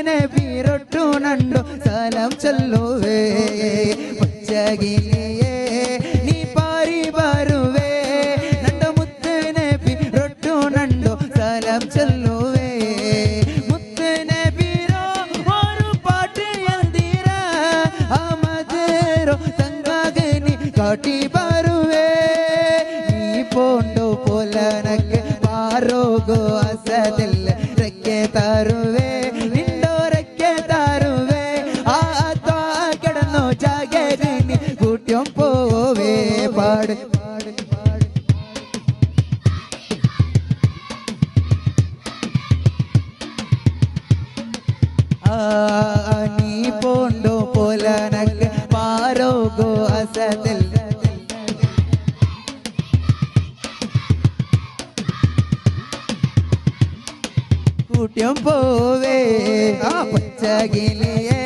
നബി റൊട്ടുണണ്ടോ സലാം ചൊല്ലുവേ പച്ചകിളിയേ നീ പാരി വരുവേ നണ്ട മുത്ത് നബി റൊട്ടുണണ്ടോ സലാം ചൊല്ലുവേ മുത്ത് നബിരോ ഒരു പാട്ട് എന്തിര അമദരോ തങ്കഗനി കാട്ടി വരുവേ നീ പോണ്ടോ പോലനക്ക് പാരോഗോ അസദില്ല രക്കെ തരുവേ നിണ്ടോ രക്കെ തരുവേ ആ കിടന്നോ ജാഗരിനി കൂട്ടിയും പോവേ പാട് നീ പോണ്ടോ പോലനക്ക് പാരോഗോ അസദില്ല കൂട്ടിയും പോവേ ആ പച്ചകിളിയേ